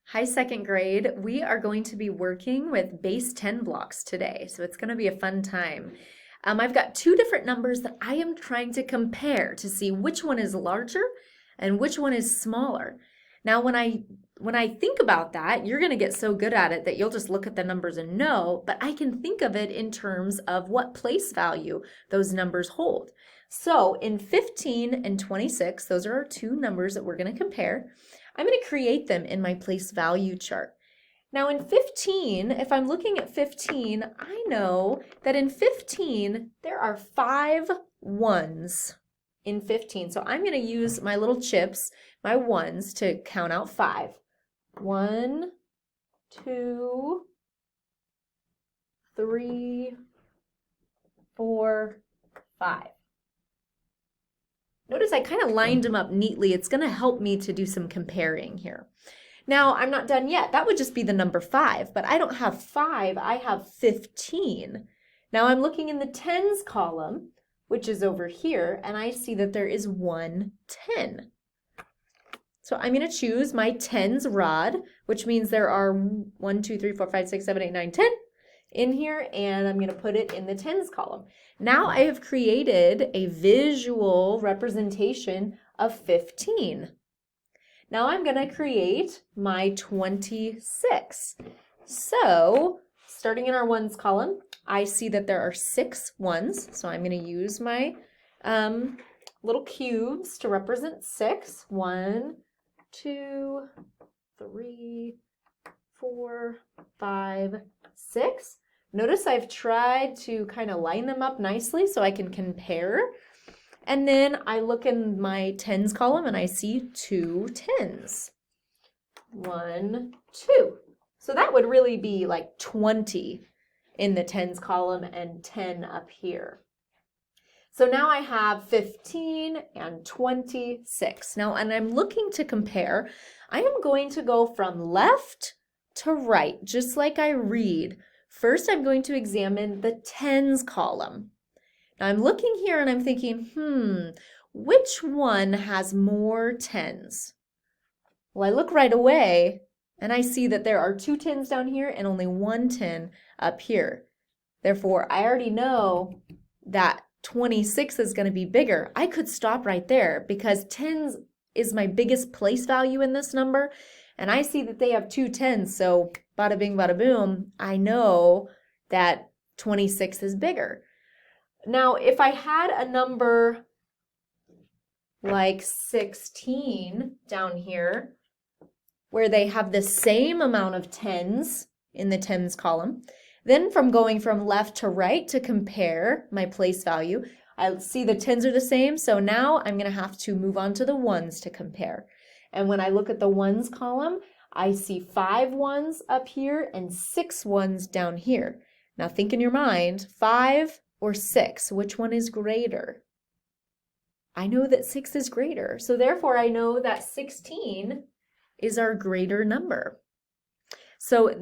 Hi, second grade. We are going to be working with base 10 blocks today, so it's going to be a fun time. I've got two different numbers that I am trying to compare to see which one is larger and which one is smaller. Now, when I think about that, you're going to get so good at it that you'll just look at the numbers and know, but I can think of it in terms of what place value those numbers hold. So in 15 and 26, those are our two numbers that we're going to compare. I'm going to create them in my place value chart. Now in 15, if I'm looking at 15, I know that in 15, there are 5 ones in 15. So I'm going to use my little chips, my ones, to count out 5. 1, 2, 3, 4, 5. Notice I kind of lined them up neatly. It's going to help me to do some comparing here. Now, I'm not done yet. That would just be the number 5, but I don't have 5, I have 15. Now I'm looking in the tens column, which is over here, and I see that there is 1 10. So I'm going to choose my tens rod, which means there are 1, 2, 3, 4, 5, 6, 7, 8, 9, 10 in here, and I'm going to put it in the tens column. Now I have created a visual representation of 15. Now I'm going to create my 26. So starting in our ones column, I see that there are 6 ones. So I'm going to use my little cubes to represent 6. 1, 2, 3, 4, 5, 6. Notice I've tried to kind of line them up nicely so I can compare. And then I look in my tens column and I see 2 tens. 1, 2. So that would really be like 20 in the tens column and 10 up here. So now I have 15 and 26. Now, and I'm looking to compare. I am going to go from left to right, just like I read. First, I'm going to examine the tens column. Now I'm looking here and I'm thinking, which one has more tens? Well, I look right away and I see that there are 2 tens down here and only 1 10 up here. Therefore, I already know that 26 is going to be bigger. I could stop right there because tens is my biggest place value in this number. And I see that they have 2 tens. So bada bing, bada boom, I know that 26 is bigger. Now, if I had a number like 16 down here, where they have the same amount of tens in the tens column, then from going from left to right to compare my place value, I see the tens are the same, so now I'm going to have to move on to the ones to compare. And when I look at the ones column, I see 5 ones up here and 6 ones down here. Now think in your mind, 5 or 6, which one is greater? I know that 6 is greater, so therefore I know that 16 is our greater number. So